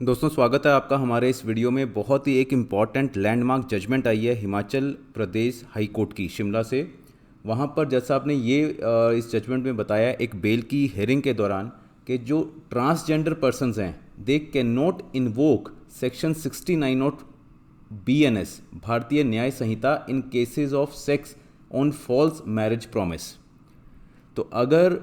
दोस्तों, स्वागत है आपका हमारे इस वीडियो में। बहुत ही एक इम्पॉर्टेंट लैंडमार्क जजमेंट आई है हिमाचल प्रदेश हाई कोर्ट की शिमला से। वहाँ पर जज साहब ने ये इस जजमेंट में बताया एक बेल की हेयरिंग के दौरान कि जो ट्रांसजेंडर पर्सनस हैं they can not invoke section 69 of BNS Bharatiya Nyaya Sanhita in cases of sex on false marriage promise. तो अगर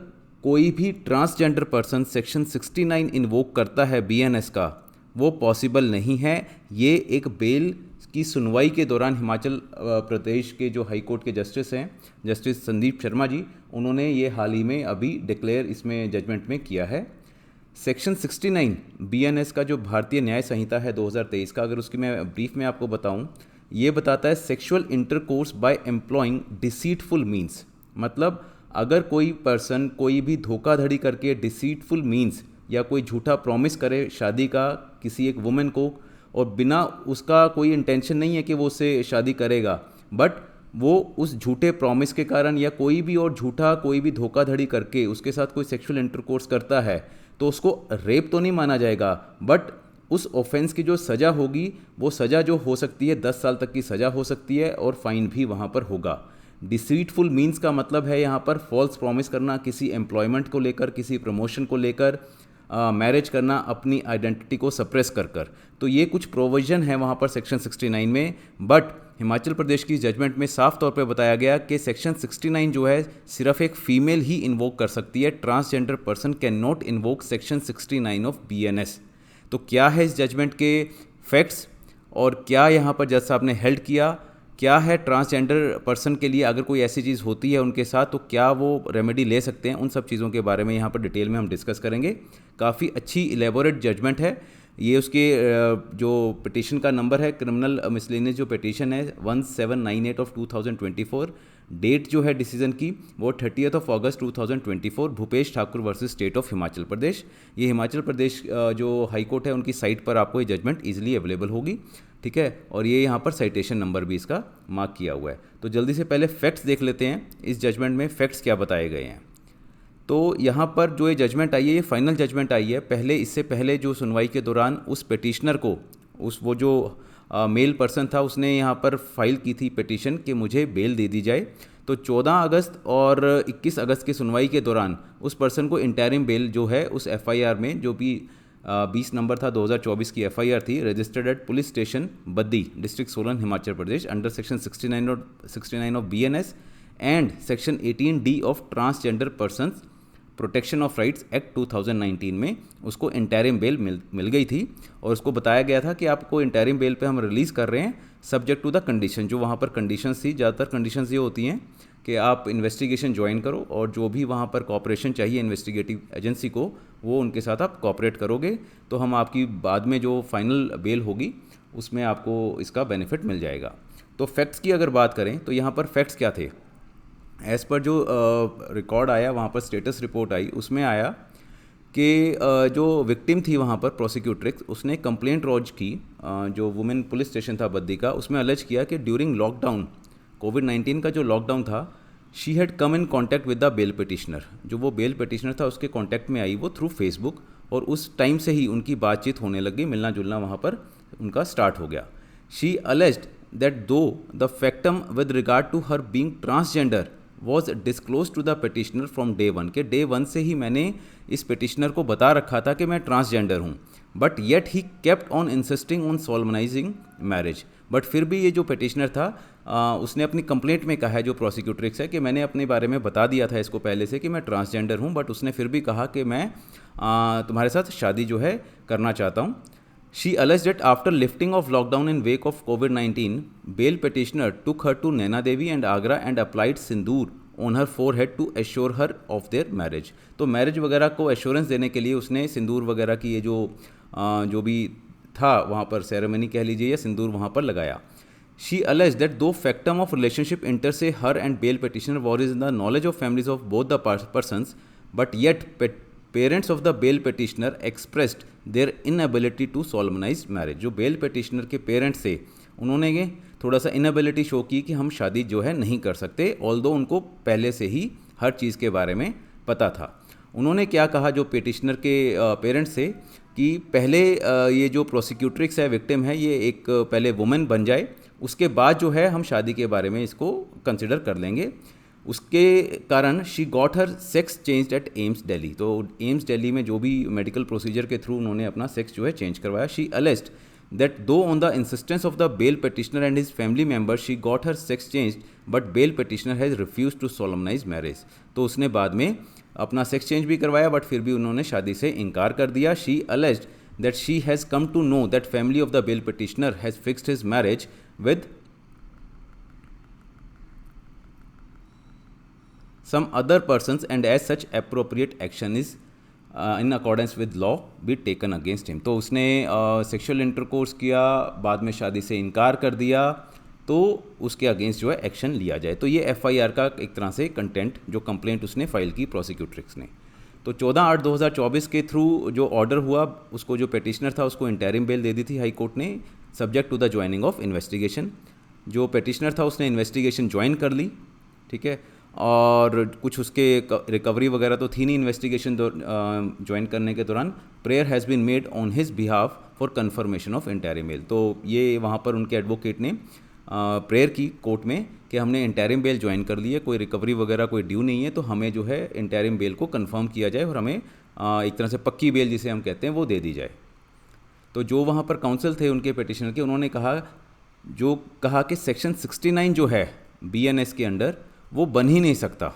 कोई भी ट्रांसजेंडर पर्सन सेक्शन 69 इन्वोक करता है BNS का, वो पॉसिबल नहीं है। ये एक बेल की सुनवाई के दौरान हिमाचल प्रदेश के जो हाई कोर्ट के जस्टिस हैं, जस्टिस संदीप शर्मा जी, उन्होंने ये हाल ही में अभी डिक्लेयर इसमें जजमेंट में किया है। सेक्शन 69 BNS का जो भारतीय न्याय संहिता है 2023 का, अगर उसकी मैं ब्रीफ में आपको बताऊं, ये बताता है sexual intercourse by employing deceitful means. मतलब अगर कोई पर्सन कोई भी धोखाधड़ी करके डिसीटफुल मीन्स या कोई झूठा प्रॉमिस करे शादी का किसी एक वुमेन को, और बिना उसका कोई इंटेंशन नहीं है कि वो उससे शादी करेगा, बट वो उस झूठे प्रॉमिस के कारण या कोई भी और झूठा कोई भी धोखाधड़ी करके उसके साथ कोई सेक्सुअल इंटरकोर्स करता है, तो उसको रेप तो नहीं माना जाएगा, बट उस ऑफेंस की जो सज़ा होगी वो सज़ा जो हो सकती है 10 साल तक की सज़ा हो सकती है, और फाइन भी वहाँ पर होगा। डिसीटफुल मीन्स का मतलब है यहाँ पर फॉल्स प्रॉमिस करना किसी एम्प्लॉयमेंट को लेकर, किसी प्रमोशन को लेकर, मैरिज करना अपनी आइडेंटिटी को सप्रेस कर कर। तो ये कुछ प्रोविज़न है वहाँ पर सेक्शन 69 में, बट हिमाचल प्रदेश की जजमेंट में साफ तौर पे बताया गया कि सेक्शन 69 जो है सिर्फ एक फीमेल ही इन्वोक कर सकती है। Transgender person can not invoke section 69 of BNS। तो क्या है इस जजमेंट के फैक्ट्स और क्या यहाँ पर जज साहब ने हेल्ड किया, क्या है ट्रांसजेंडर पर्सन के लिए अगर कोई ऐसी चीज़ होती है उनके साथ तो क्या वो रेमेडी ले सकते हैं, उन सब चीज़ों के बारे में यहाँ पर डिटेल में हम डिस्कस करेंगे। काफ़ी अच्छी इलेबोरेट जजमेंट है ये। उसके जो पिटिशन का नंबर है, क्रिमिनल मिसलेनियस जो पिटिशन है 1798 ऑफ 2024। डेट जो है डिसीजन की वो 30 अगस्त 2024, Bhupesh Thakur versus state of Himachal Pradesh. ये हिमाचल प्रदेश जो हाई कोर्ट है उनकी साइट पर आपको ये जजमेंट ईजिली अवेलेबल होगी, ठीक है। और ये यहाँ पर साइटेशन नंबर भी इसका मार्क किया हुआ है। तो जल्दी से पहले फैक्ट्स देख लेते हैं, इस जजमेंट में फैक्ट्स क्या बताए गए हैं। तो यहाँ पर जो ये जजमेंट आई है ये फाइनल जजमेंट आई है। पहले इससे पहले जो सुनवाई के दौरान उस पिटिशनर को, वो जो मेल पर्सन था, उसने यहाँ पर फाइल की थी पिटिशन कि मुझे बेल दे दी जाए। तो 14 अगस्त और 21 अगस्त की सुनवाई के दौरान उस पर्सन को इंटरिम बेल जो है उस FIR में, जो भी 20 नंबर था 2024 की FIR थी, registered eight police station Baddi, district Solan, Himachal Pradesh, under section 69 of BNS and section 18D of transgender persons protection of rights act 2019 में उसको इंटरिम बेल मिल गई थी। और उसको बताया गया था कि आपको इंटरिम बेल पे हम रिलीज़ कर रहे हैं सब्जेक्ट टू द कंडीशन। जो वहाँ पर कंडीशंस थी, ज़्यादातर कंडीशंस ये होती हैं कि आप इन्वेस्टिगेशन ज्वाइन करो और जो भी वहाँ पर कॉपरेशन चाहिए इन्वेस्टिगेटिव एजेंसी को, वो उनके साथ आप कॉपरेट करोगे तो हम आपकी बाद में जो फाइनल बेल होगी उसमें आपको इसका बेनिफिट मिल जाएगा। तो फैक्ट्स की अगर बात करें तो यहाँ पर फैक्ट्स क्या थे। एज़ पर जो रिकॉर्ड आया वहाँ पर, स्टेटस रिपोर्ट आई, उसमें आया कि जो विक्टिम थी वहाँ पर प्रोसिक्यूट्रिक्स, उसने कंप्लेंट लॉन्च की जो वुमेन पुलिस स्टेशन था बद्दी का, उसमें अलेज किया कि ड्यूरिंग लॉकडाउन, कोविड-19 का जो लॉकडाउन था, she had come in contact with the bail petitioner. जो वो बेल पिटिशनर था उसके कॉन्टैक्ट में आई वो थ्रू फेसबुक, और उस टाइम से ही उनकी बातचीत होने लगी, मिलना जुलना वहाँ पर उनका स्टार्ट हो गया। She alleged that though the factum with regard to her being transgender was disclose to the petitioner from day one, के डे वन से ही मैंने इस पिटिशनर को बता रखा था कि मैं ट्रांसजेंडर हूँ, but yet he kept on insisting on solemnising marriage. But फिर भी ये जो पिटिशनर था उसने अपनी कंप्लेंट में कहा है, जो प्रोसिक्यूट्रिक्स है, कि मैंने अपने बारे में बता दिया था इसको पहले से कि मैं ट्रांसजेंडर हूँ, बट उसने फिर भी कहा कि मैं तुम्हारे साथ शादी जो है करना चाहता हूँ। She alleged that after lifting of lockdown in wake of COVID-19, bail petitioner took her to Naina Devi and Agra and applied sindoor on her forehead to assure her of their marriage। तो marriage वगैरह को assurance देने के लिए उसने सिंदूर वगैरह की ये जो भी था वहाँ पर सेरेमनी कह लीजिए या सिंदूर वहाँ पर लगाया। She alleged that though factum of relationship inter se her and bail petitioner was in the knowledge of families of both the persons, but yet parents of the bail petitioner expressed their inability to solemnize marriage. जो bail petitioner के parents थे उन्होंने ये थोड़ा सा inability show की कि हम शादी जो है नहीं कर सकते, ऑल्दो उनको पहले से ही हर चीज़ के बारे में पता था। उन्होंने क्या कहा जो पिटिशनर के पेरेंट्स थे कि पहले ये जो प्रोसिक्यूट्रिक्स है, विक्टिम है, ये एक पहले वुमेन बन जाए, उसके बाद जो है हम शादी के बारे में इसको कंसिडर कर लेंगे। उसके कारण she got her sex changed at AIIMS Delhi. तो एम्स दिल्ली में जो भी मेडिकल प्रोसीजर के थ्रू उन्होंने अपना सेक्स जो है चेंज करवाया। She alleged that though on the insistence of the bail petitioner and his family members she got her sex changed but bail petitioner has refused to solemnize marriage। तो उसने बाद में अपना सेक्स चेंज भी करवाया but फिर भी उन्होंने शादी से इनकार कर दिया। She alleged that she has come to know that family of the bail petitioner has fixed his marriage with some other persons and as such appropriate action is in accordance with law be taken against him. तो उसने sexual intercourse किया, बाद में शादी से इनकार कर दिया, तो उसके अगेंस्ट जो है एक्शन लिया जाए। तो ये एफआईआर का एक तरह से कंटेंट, जो कंप्लेंट उसने फाइल की प्रोसिक्यूट्रिक्स ने। तो 14/8/2024 के थ्रू जो ऑर्डर हुआ, उसको जो पेटिशनर था उसको इंटरिम बेल दे दी थी हाई कोर्ट ने, subject to the joining of investigation. जो पेटिशनर था उसने इन्वेस्टिगेशन ज्वाइन कर ली, ठीक है, और कुछ उसके रिकवरी वगैरह तो थी नहीं इन्वेस्टिगेशन ज्वाइन करने के दौरान। Prayer has been made on his behalf for confirmation of interim bail. तो ये वहाँ पर उनके एडवोकेट ने प्रेयर की कोर्ट में कि हमने इंटरिम बेल ज्वाइन कर ली है, कोई रिकवरी वगैरह कोई ड्यू नहीं है, तो हमें जो है इंटरिम बेल को कंफर्म किया जाए और हमें एक तरह से पक्की बेल जिसे हम कहते हैं वो दे दी जाए। तो जो वहाँ पर काउंसिल थे उनके पिटिशनर के, उन्होंने कहा कि सेक्शन 69 जो है बीएनएस के अंडर वो बन ही नहीं सकता।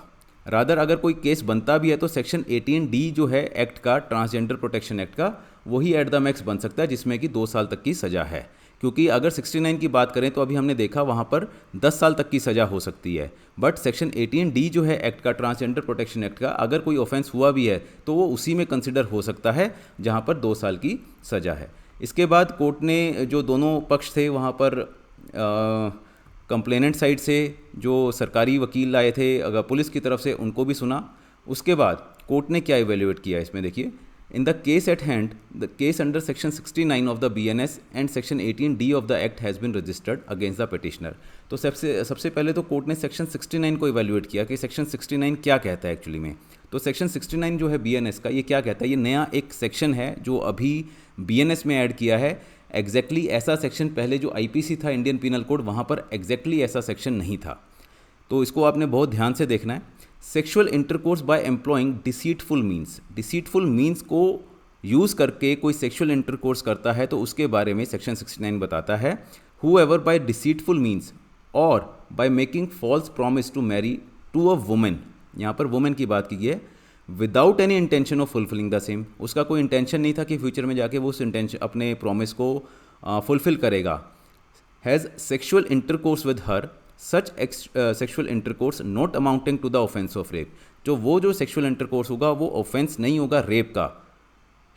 रादर अगर कोई केस बनता भी है तो सेक्शन 18D जो है एक्ट का, ट्रांसजेंडर प्रोटेक्शन एक्ट का, वही एट द मैक्स बन सकता है, जिसमें कि 2 साल तक की सज़ा है। क्योंकि अगर 69 की बात करें तो अभी हमने देखा वहाँ पर 10 साल तक की सज़ा हो सकती है, बट सेक्शन 18D जो है एक्ट का, ट्रांसजेंडर प्रोटेक्शन एक्ट का, अगर कोई ऑफेंस हुआ भी है तो वो उसी में कंसिडर हो सकता है जहाँ पर 2 साल की सज़ा है। इसके बाद कोर्ट ने जो दोनों पक्ष थे वहाँ पर कंप्लेनेंट साइड से जो सरकारी वकील आए थे, अगर पुलिस की तरफ से, उनको भी सुना। उसके बाद कोर्ट ने क्या इवेल्युएट किया इसमें देखिए, in the case at hand the case under section 69 of the BNS and section 18D of the act has been registered against the petitioner. तो सबसे पहले तो कोर्ट ने सेक्शन 69 को इवेल्युएट किया कि सेक्शन 69 क्या कहता है एक्चुअली में। तो सेक्शन 69 जो है बीएनएस का, ये क्या कहता है, ये नया एक सेक्शन है जो अभी बीएनएस में ऐड किया है। एग्जैक्टली ऐसा सेक्शन पहले जो आईपीसी था, इंडियन पीनल कोड, वहाँ पर एग्जैक्टली ऐसा सेक्शन नहीं था। तो इसको आपने बहुत ध्यान से देखना है। Sexual intercourse by employing deceitful means, deceitful means को यूज़ करके कोई सेक्सुअल इंटरकोर्स करता है तो उसके बारे में सेक्शन 69 बताता है। हूएवर बाय डिसीटफुल मीन्स और by making false promise to marry to a women, यहाँ पर वुमेन की बात की है, without any intention of fulfilling the same, उसका कोई इंटेंशन नहीं था कि फ्यूचर में जाके वो उस इंटेंशन, अपने प्रॉमिस को फुलफिल करेगा। Has sexual intercourse with her such sexual intercourse not amounting to the offence of rape, जो सेक्सुअल इंटरकोर्स होगा वो ऑफेंस नहीं होगा रेप का।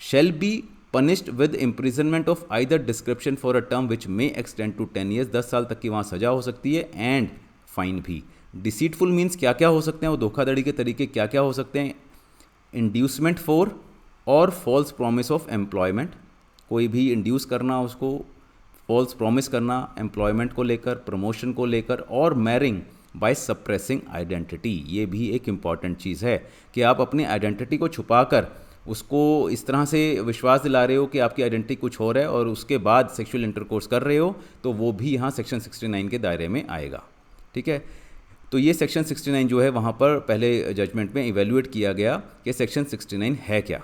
Shall be punished with imprisonment of either description for a term which may extend to 10 years, 10 साल तक की वहाँ सजा हो सकती है, एंड फाइन भी। डिसीटफुल मीन्स क्या क्या हो सकते हैं, वो धोखाधड़ी के तरीके क्या क्या हो सकते हैं, इंड्यूसमेंट फॉर और फॉल्स प्रॉमिस ऑफ एम्प्लॉयमेंट, कोई भी इंड्यूस करना, उसको फॉल्स प्रॉमिस करना एम्प्लॉयमेंट को लेकर, प्रमोशन को लेकर, और मैरिंग बाय सप्रेसिंग आइडेंटिटी। ये भी एक इम्पॉर्टेंट चीज़ है कि आप अपनी आइडेंटिटी को छुपाकर उसको इस तरह से विश्वास दिला रहे हो कि आपकी आइडेंटिटी कुछ और है और उसके बाद सेक्सुअल इंटरकोर्स कर रहे हो, तो वो भी यहाँ सेक्शन 69 के दायरे में आएगा, ठीक है। तो ये सेक्शन 69 जो है वहाँ पर पहले जजमेंट में इवेल्युएट किया गया कि सेक्शन 69 है क्या।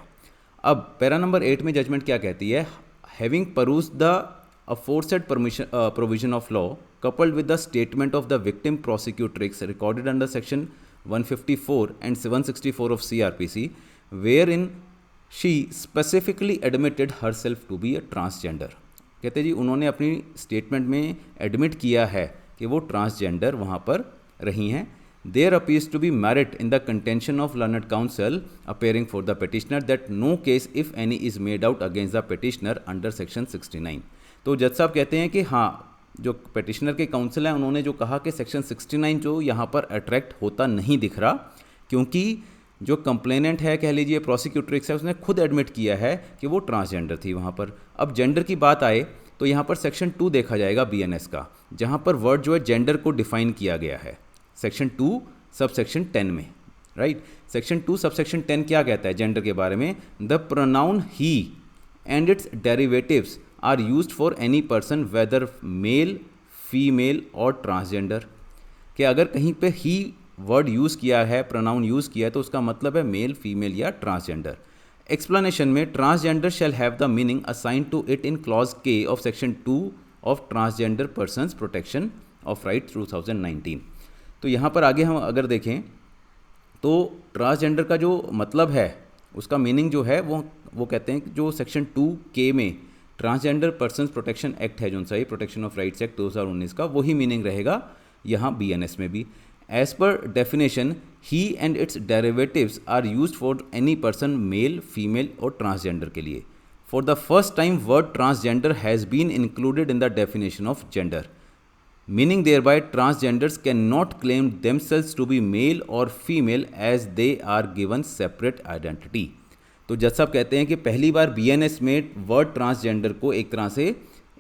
अब पैरा नंबर 8 में जजमेंट क्या कहती है, having परूज the aforesaid provision of law coupled with the statement of the victim prosecutrix recorded under section 154 and 764 of CRPC, wherein she specifically admitted herself to be a transgender। कहते जी उन्होंने अपनी statement में admit किया है कि वो transgender वहाँ पर रही हैं। There appears to be merit in the contention of learned counsel appearing for the petitioner that no case if any is made out against the petitioner under section 69। तो जज साहब कहते हैं कि हाँ, जो पेटिशनर के काउंसिल हैं उन्होंने जो कहा कि सेक्शन 69 जो यहाँ पर अट्रैक्ट होता नहीं दिख रहा, क्योंकि जो कंप्लेनेंट है, कह लीजिए प्रोसिक्यूट्रिक्स है, उसने खुद एडमिट किया है कि वो ट्रांसजेंडर थी वहाँ पर। अब जेंडर की बात आए तो यहाँ पर सेक्शन 2 देखा जाएगा बीएनएस का, जहाँ पर वर्ड जो है जेंडर को डिफाइन किया गया है सेक्शन 2 सब सेक्शन 10 में, राइट। सेक्शन 2 सब सेक्शन 10 क्या कहता है जेंडर के बारे में, the pronoun he and its derivatives are used for any person whether male, female और ट्रांसजेंडर। कि अगर कहीं पे ही वर्ड यूज़ किया है, प्रोनाउन यूज़ किया है, तो उसका मतलब है मेल, फीमेल या ट्रांसजेंडर। एक्सप्लेनेशन में transgender shall have the meaning assign to it in clause के of section 2 of transgender persons protection of right 2019। तो यहाँ पर आगे हम अगर देखें तो ट्रांसजेंडर का जो मतलब है, उसका मीनिंग जो है वो कहते हैं कि जो सेक्शन 2 के में ट्रांसजेंडर पर्सनस प्रोटेक्शन एक्ट है, जो सा प्रोटेक्शन ऑफ राइट्स एक्ट 2019 का, वही मीनिंग रहेगा यहाँ BNS में भी। As per definition he and its derivatives are used for any person male, female और ट्रांसजेंडर के लिए। For the first time word transgender has been included in the definition of gender, meaning thereby transgenders cannot claim themselves to be male or female as they are given separate identity। तो जज साहब कहते हैं कि पहली बार BNS में word transgender को एक तरह से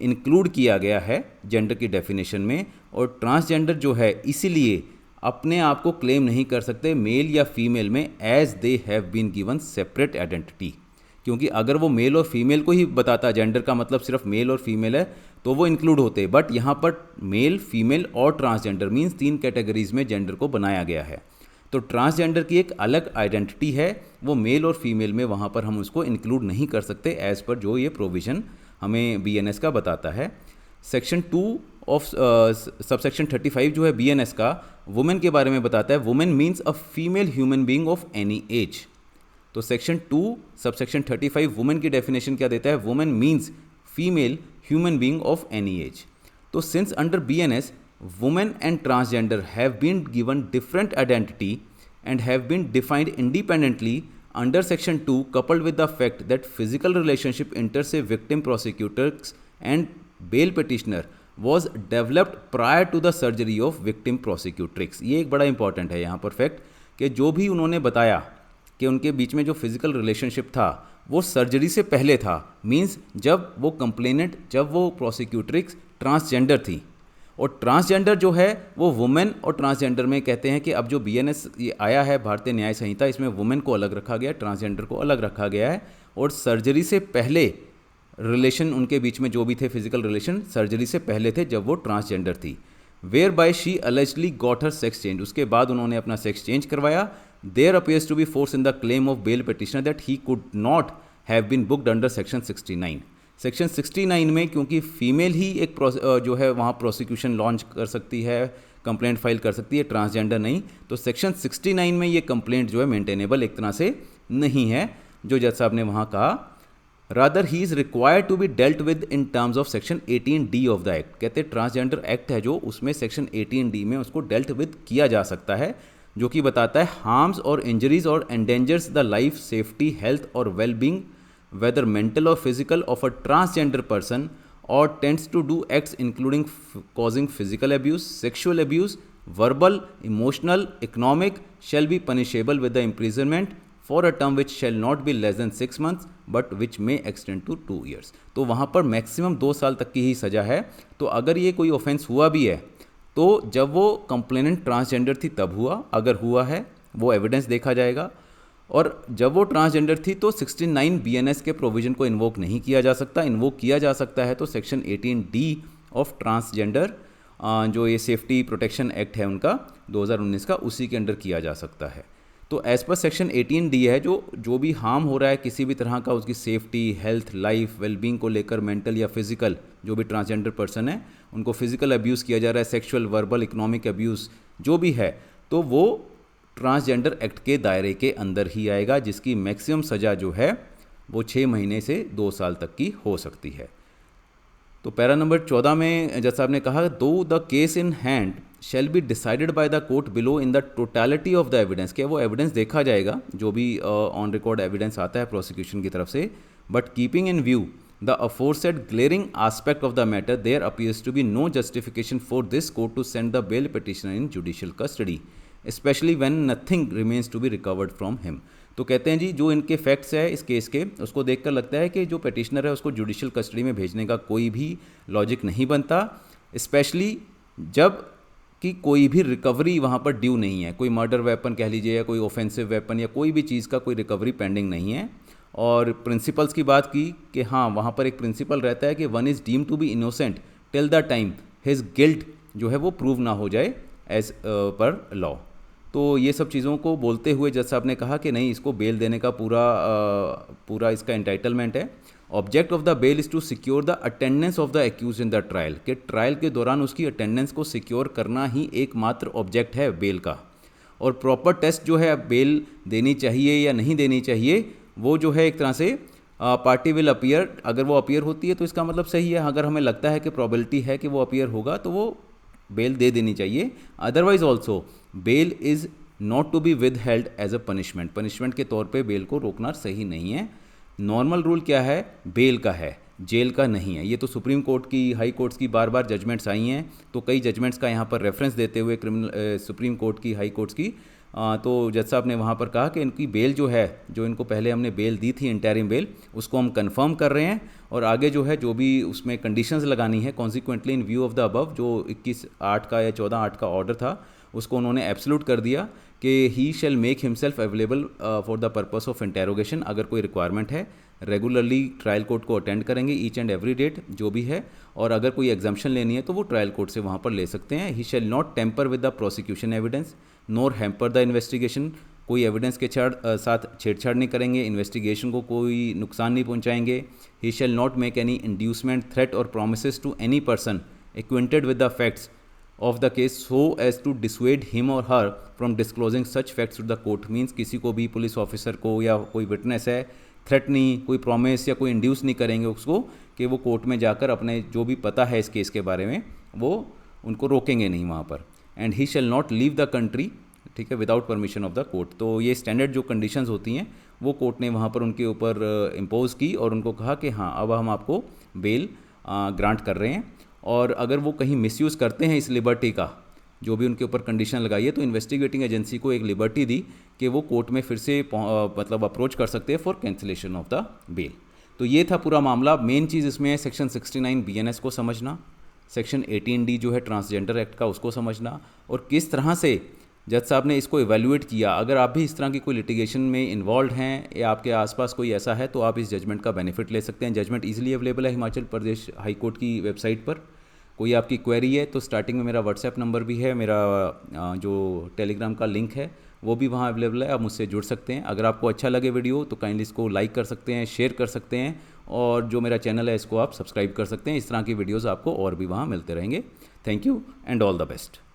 इंक्लूड किया गया है जेंडर की डेफिनेशन में, और ट्रांसजेंडर जो है इसीलिए अपने आप को क्लेम नहीं कर सकते मेल या फीमेल में, as they have been given separate identity. क्योंकि अगर वो मेल और फीमेल को ही बताता, जेंडर का मतलब सिर्फ मेल और फीमेल है, तो वो इंक्लूड होते, बट यहाँ पर मेल, फीमेल और ट्रांसजेंडर मीन्स 3 कैटेगरीज में जेंडर को बनाया गया है। तो ट्रांसजेंडर की एक अलग आइडेंटिटी है, वो मेल और फीमेल में वहाँ पर हम उसको इंक्लूड नहीं कर सकते एज़ पर जो ये प्रोविज़न हमें BNS का बताता है। सेक्शन 2 ऑफ सबसेक्शन 35 जो है BNS का, वुमेन के बारे में बताता है। Women means a female human being of any age. तो सेक्शन 2 सबसेक्शन 35 वुमेन की डेफिनेशन क्या देता है? Women means female human being of any age. तो since under BNS women and transgender have been given different identity and have been defined independently under section 2, coupled with the fact that physical relationship enters a victim, prosecutors and bail petitioner was developed prior to the surgery of victim prosecutrix। ये एक बड़ा important है यहाँ पर fact कि जो भी उन्होंने बताया कि उनके बीच में जो फिजिकल रिलेशनशिप था वो सर्जरी से पहले था, मीन्स जब वो कंप्लेनेंट, जब वो प्रोसिक्यूट्रिक्स ट्रांसजेंडर थी। और ट्रांसजेंडर जो है वो वुमेन और ट्रांसजेंडर में कहते हैं कि अब जो BNS ये आया है भारतीय न्याय संहिता, इसमें वुमेन को अलग रखा गया है, ट्रांसजेंडर को अलग रखा गया है, और सर्जरी से पहले रिलेशन उनके बीच में जो भी थे फिजिकल रिलेशन सर्जरी से पहले थे जब वो ट्रांसजेंडर थी। Whereby she allegedly got her sex change, उसके बाद उन्होंने अपना सेक्स चेंज करवाया। There appears to be force in the claim of bail petitioner that he could not have been booked under section 69। Section 69 में क्योंकि female ही एक जो है वहाँ प्रोसिक्यूशन लॉन्च कर सकती है, कंप्लेंट फाइल कर सकती है, ट्रांसजेंडर नहीं, तो सेक्शन 69 में ये कंप्लेंट जो है मेंटेनेबल एक तरह से नहीं है, जो जज साहब ने वहाँ कहा। Rather he is required to be dealt with in terms of section 18D of the act. कहते हैं ट्रांसजेंडर एक्ट है जो, उसमें सेक्शन 18D में उसको डेल्ट विद किया जा सकता है, जो कि बताता है हार्म्स और इंजरीज और endangers the life, safety, health और wellbeing whether mental or physical of a transgender person or tends to do acts including causing physical abuse, sexual abuse, verbal, emotional, economic shall be punishable with the imprisonment for a term which shall not be less than 6 months but which may extend to 2 years। तो वहाँ पर maximum 2 साल तक की ही सज़ा है। तो अगर ये कोई ऑफेंस हुआ भी है तो जब वो कंप्लेनेंट ट्रांसजेंडर थी तब हुआ, अगर हुआ है वो एविडेंस देखा जाएगा, और जब वो ट्रांसजेंडर थी तो 69 BNS के प्रोविज़न को इन्वोक नहीं किया जा सकता। इन्वोक किया जा सकता है तो सेक्शन 18D ऑफ ट्रांसजेंडर, जो ये सेफ्टी प्रोटेक्शन एक्ट है उनका 2019 का, उसी के अंडर किया जा सकता है। तो एज पर सेक्शन 18D है, जो भी हार्म हो रहा है किसी भी तरह का, उसकी सेफ्टी, हेल्थ, लाइफ, वेलबींग को लेकर, मेंटल या फिजिकल, जो भी ट्रांसजेंडर पर्सन है उनको फिजिकल अब्यूज़ किया जा रहा है, सेक्शुअल, वर्बल, इकोनॉमिक अब्यूज़ जो भी है, तो वो ट्रांसजेंडर एक्ट के दायरे के अंदर ही आएगा, जिसकी मैक्सिमम सज़ा जो है वो 6 महीने से 2 साल तक की हो सकती है। तो पैरा नंबर 14 में जज साहब ने कहा, दो the case in hand shall be decided by the court below in the totality of the evidence. क्या वो एविडेंस देखा जाएगा जो भी ऑन रिकॉर्ड एविडेंस आता है प्रोसिक्यूशन की तरफ से, but keeping in view the aforesaid glaring aspect of the matter, there appears to be no justification for this court to send the bail petitioner in judicial custody, especially when nothing remains to be recovered from him। तो कहते हैं जी जो इनके facts है इस case के, उसको देखकर लगता है कि जो पिटिशनर है उसको जुडिशियल कस्टडी में भेजने का कोई भी लॉजिक नहीं बनता, स्पेशली जब कि कोई भी रिकवरी वहाँ पर ड्यू नहीं है, कोई मर्डर वेपन कह लीजिए या कोई ऑफेंसिव वेपन या कोई भी चीज़ का कोई रिकवरी पेंडिंग नहीं है। और प्रिंसिपल्स की बात की कि हाँ वहाँ पर एक प्रिंसिपल रहता है कि one is deem to be innocent till the time his guilt जो है वो प्रूव ना हो जाए एज पर लॉ। तो ये सब चीज़ों को बोलते हुए जज साहब ने कहा कि नहीं, इसको बेल देने का पूरा इसका एंटाइटलमेंट है। Object of the bail is to secure the attendance of the accused in the trial, कि ट्रायल के दौरान उसकी अटेंडेंस को सिक्योर करना ही एकमात्र ऑब्जेक्ट है बेल का। और प्रॉपर टेस्ट जो है बेल देनी चाहिए या नहीं देनी चाहिए, वो जो है एक तरह से पार्टी विल अपीयर, अगर वो अपीयर होती है तो इसका मतलब सही है, अगर हमें लगता है कि प्रोबेबिलिटी है कि वो अपीयर होगा तो वो बेल दे देनी चाहिए। Otherwise also bail is not to be withheld as a punishment के तौर पे बेल को रोकना सही नहीं है। नॉर्मल रूल क्या है, बेल का है, जेल का नहीं है। ये तो सुप्रीम कोर्ट की, हाई कोर्ट्स की बार बार जजमेंट्स आई हैं, तो कई जजमेंट्स का यहाँ पर रेफरेंस देते हुए सुप्रीम कोर्ट की, हाई कोर्ट्स की, तो जज साहब ने वहाँ पर कहा कि इनकी बेल जो है, जो इनको पहले हमने बेल दी थी इंटरिम बेल, उसको हम कंफर्म कर रहे हैं, और आगे जो है जो भी उसमें कंडीशंस लगानी है consequently in view of the above, जो 21/8 का या 14/8 का ऑर्डर था, उसको उन्होंने एब्सोल्यूट कर दिया कि he shall make himself available for the purpose of interrogation. अगर कोई रिक्वायरमेंट है रेगुलरली ट्रायल कोर्ट को अटेंड करेंगे ईच एंड एवरी डेट जो भी है, और अगर कोई एग्जाम्पशन लेनी है तो वो ट्रायल कोर्ट से वहाँ पर ले सकते हैं। He shall not tamper with the prosecution evidence nor hamper the investigation, कोई एविडेंस के साथ छेड़छाड़ नहीं करेंगे, इन्वेस्टिगेशन को कोई नुकसान नहीं पहुँचाएंगे। He shall not make any inducement, threat or promise to any person acquainted with the facts of the case so as to dissuade him or her from disclosing such facts to the court. Means किसी को भी, police officer को या कोई witness है, threat नहीं, कोई promise या कोई इंड्यूस नहीं करेंगे उसको कि वो कोर्ट में जाकर अपने जो भी पता है इस केस के बारे में वो उनको रोकेंगे नहीं वहाँ पर। And he shall not leave the country, ठीक है, without permission of the court. तो ये स्टैंडर्ड जो कंडीशंस होती हैं वो कोर्ट ने वहाँ पर उनके ऊपर इम्पोज की और उनको कहा कि हाँ अब हम आपको बेल ग्रांट कर रहे हैं। और अगर वो कहीं मिसयूज़ करते हैं इस लिबर्टी का, जो भी उनके ऊपर कंडीशन लगाई है, तो इन्वेस्टिगेटिंग एजेंसी को एक लिबर्टी दी कि वो कोर्ट में फिर से मतलब अप्रोच कर सकते हैं for cancellation of the bail. तो ये था पूरा मामला। मेन चीज़ इसमें है सेक्शन 69 BNS को समझना, सेक्शन 18D जो है ट्रांसजेंडर एक्ट का उसको समझना, और किस तरह से जज साहब ने इसको इवैल्यूएट किया। अगर आप भी इस तरह की कोई लिटिगेशन में इन्वॉल्व हैं या आपके आसपास कोई ऐसा है तो आप इस जजमेंट का बेनिफिट ले सकते हैं। जजमेंट इजीली अवेलेबल है हिमाचल प्रदेश हाई कोर्ट की वेबसाइट पर। कोई आपकी क्वेरी है तो स्टार्टिंग में मेरा व्हाट्सएप नंबर भी है, मेरा जो टेलीग्राम का लिंक है वो भी वहाँ अवेलेबल है, आप मुझसे जुड़ सकते हैं। अगर आपको अच्छा लगे वीडियो तो काइंडली इसको लाइक कर सकते हैं, शेयर कर सकते हैं, और जो मेरा चैनल है इसको आप सब्सक्राइब कर सकते हैं। इस तरह की वीडियोज़ आपको और भी वहाँ मिलते रहेंगे। Thank you and all the best.